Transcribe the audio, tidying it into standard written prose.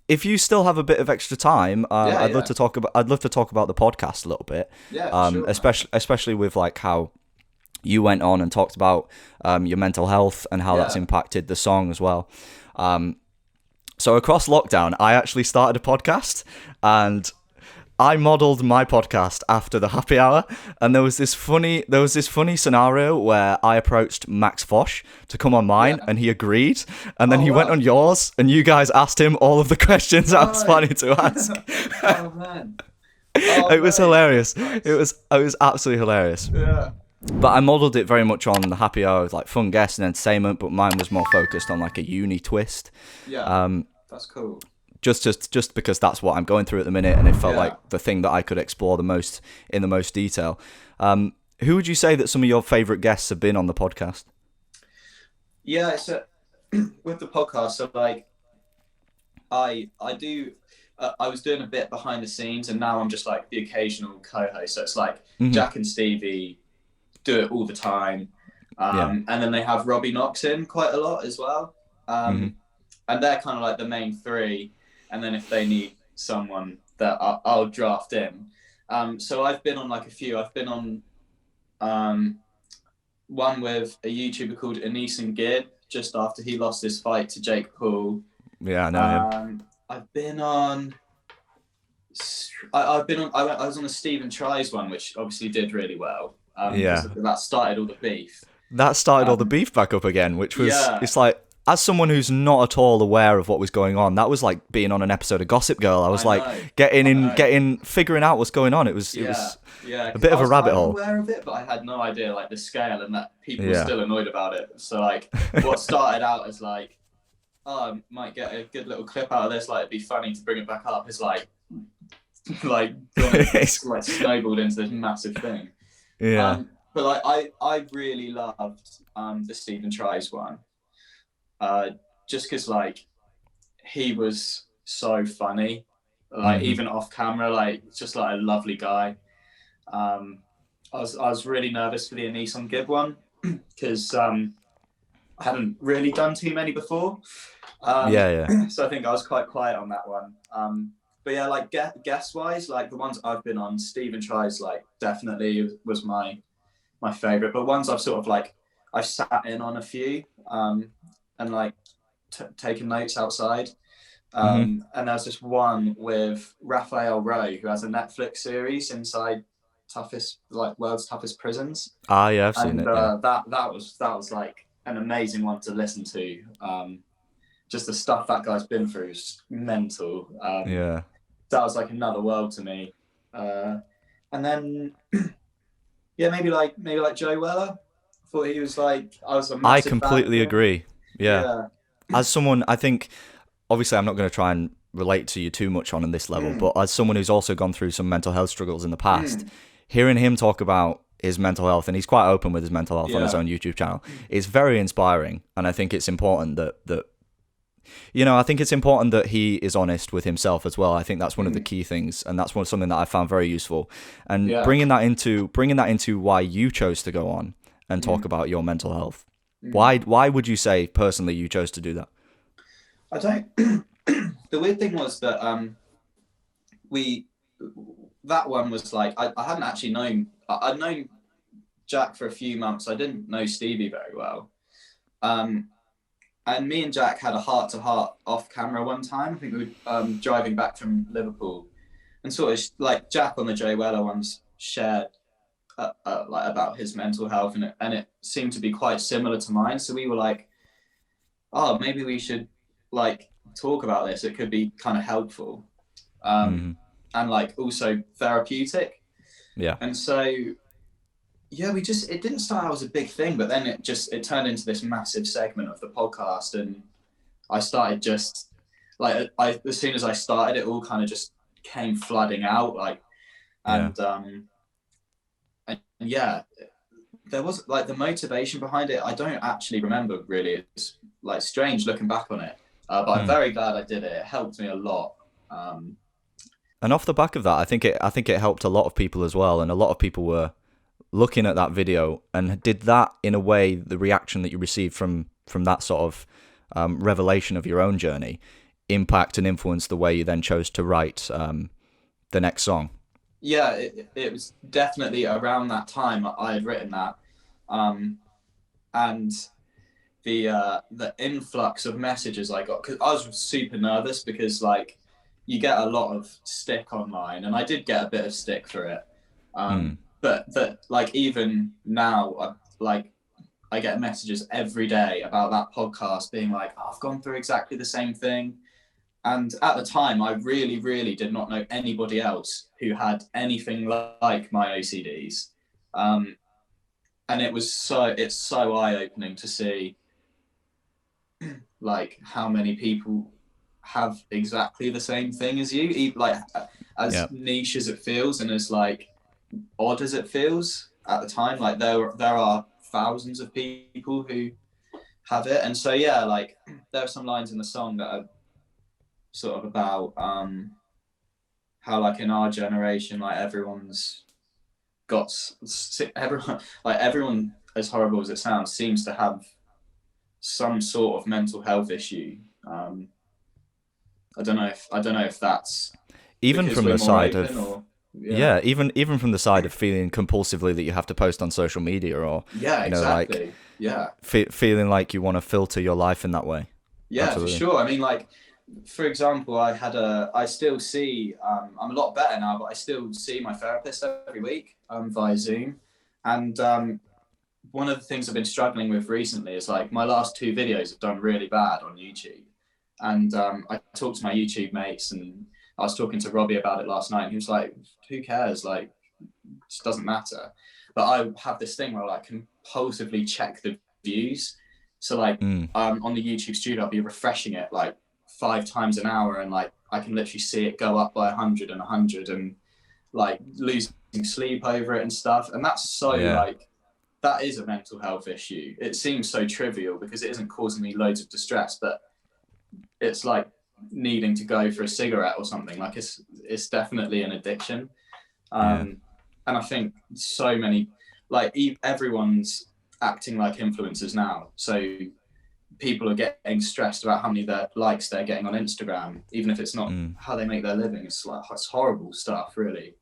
if you still have a bit of extra time, Yeah, I'd love yeah, to talk about the podcast a little bit, yeah, for sure, man. especially with like how you went on and talked about your mental health and how that's Yeah. impacted the song as well. So across lockdown, I actually started a podcast, and I modelled my podcast after the happy hour, and there was this funny scenario where I approached Max Fosh to come on mine, Yeah. and he agreed, and then Oh he went wow. on yours, and you guys asked him all of the questions I was Right. planning to ask. Oh man. Oh It was mate, hilarious. that's nice. It was absolutely hilarious. Yeah. But I modelled it very much on the happy hour, like fun guests and entertainment, but mine was more focused on like a uni twist. Yeah. That's cool. Just because that's what I'm going through at the minute, and it felt Yeah. like the thing that I could explore the most in the most detail. Who would you say that some of your favourite guests have been on the podcast? Yeah, so with the podcast, so like I do I was doing a bit behind the scenes, and now I'm just like the occasional co-host. So it's like Hmm. Jack and Stevie do it all the time, Yeah. and then they have Robbie Knox in quite a lot as well, Hmm. and they're kind of like the main three. And then if they need someone that I'll draft in. So I've been on like a few. I've been on um, one with a YouTuber called Anisan Gid just after he lost his fight to Jake Paul. Yeah, I know him. I've been on. I've been on. I was on a Stephen Tries one, which obviously did really well because Yeah. that started all the beef. That started all the Um, beef back up again, which was, yeah, it's like, as someone who's not at all aware of what was going on, that was like being on an episode of Gossip Girl. I was I like know. I know. figuring out what's going on. It Yeah, was yeah. a Because bit I of a was rabbit kind of hole. aware of it, but I had no idea like the scale and that people were Yeah. still annoyed about it. So like, what started out as like, oh, I might get a good little clip out of this. Like, it'd be funny to bring it back up. Is like, like, like snowballed into this massive thing. Yeah. But like, I really loved the Stephen Tries one. Just because like he was so funny, like Mhm. even off camera, like just like a lovely guy. I was really nervous for the Anisan Gibb one because I hadn't really done too many before. Yeah, yeah. So I think I was quite quiet on that one. But yeah, like guest wise, like the ones I've been on, Stephen Tries like definitely was my favorite. But ones I've sort of like I've sat in on a few and like taken notes outside. Hmm. And there's this one with Raphael Rowe who has a Netflix series inside toughest like world's toughest prisons, Ah, yeah, I've seen and it. Yeah. that was like an amazing one to listen to. Just the stuff that guy's been through is mental. Yeah. That was like another world to me. And then yeah, maybe like Joe Weller. I thought he was like I was a I massive fan of completely him. agree. Yeah. Yeah. As someone, I think, obviously, I'm not going to try and relate to you too much on this level, Mm, but as someone who's also gone through some mental health struggles in the past, mm, hearing him talk about his mental health, and he's quite open with his mental health on his yeah. own YouTube channel, is very inspiring. And I think it's important that I think it's important that he is honest with himself as well. I think that's one of the Mm, key things, and that's something that I found very useful. And yeah. bringing that into why you chose to go on and talk Mm, about your mental health. mm. Why would you say personally you chose to do that? I don't. The weird thing was that we that one was like I hadn't actually known. I'd known Jack for a few months. I didn't know Stevie very well. Um, and me and Jack had a heart to heart off camera one time. I think we were driving back from Liverpool, and sort of like Jack on the Jay Weller ones shared like about his mental health, and it seemed to be quite similar to mine. So we were like, oh, maybe we should like talk about this. It could be kind of helpful, um, Hmm. and like also therapeutic. Yeah. And so yeah, it didn't start out as a big thing, but then it turned into this massive segment of the podcast, and I started just like I as soon as I started, it all kind of just came flooding out, like Yeah. and yeah, there was like the motivation behind it. I don't actually remember really. It's like strange looking back on it, but I'm Mm. very glad I did it. It helped me a lot. And off the back of that, I think it helped a lot of people as well, and a lot of people were looking at that video, and did that in a way, the reaction that you received from that sort of revelation of your own journey, impact and influence the way you then chose to write the next song? Yeah, it was definitely around that time I had written that, and the influx of messages I got, because I was super nervous, because like you get a lot of stick online, and I did get a bit of stick for it, but like even now, I get messages every day about that podcast being like, oh, I've gone through exactly the same thing. And at the time, I really, really did not know anybody else who had anything like my OCDs. And it's so eye-opening to see like how many people have exactly the same thing as you, like as niche as it feels and as like odd as it feels at the time. Like there are thousands of people who have it. And so, yeah, like there are some lines in the song that are sort of about how like in our generation, like everyone's got everyone, as horrible as it sounds, seems to have some sort of mental health issue. I don't know if that's even from the side of yeah, even from the side of feeling compulsively that you have to post on social media, or exactly. Feeling like you want to filter your life in that way. Yeah, absolutely. For sure. I mean, like, for example, I still see, I'm a lot better now, but I still see my therapist every week via Zoom. And one of the things I've been struggling with recently is like my last 2 videos have done really bad on YouTube. And I talked to my YouTube mates, and I was talking to Robbie about it last night. And he was like, who cares? Like, it just doesn't matter. But I have this thing where I like compulsively check the views. So like on the YouTube studio, I'll be refreshing it like 5 times an hour, and like I can literally see it go up by 100 and 100, and like losing sleep over it and stuff. And that's so like, that is a mental health issue. It seems so trivial because it isn't causing me loads of distress, but it's like needing to go for a cigarette or something. Like it's definitely an addiction. And I think so many, like everyone's acting like influencers now. So people are getting stressed about how many likes they're getting on Instagram, even if it's not how they make their living. It's like, it's horrible stuff, really.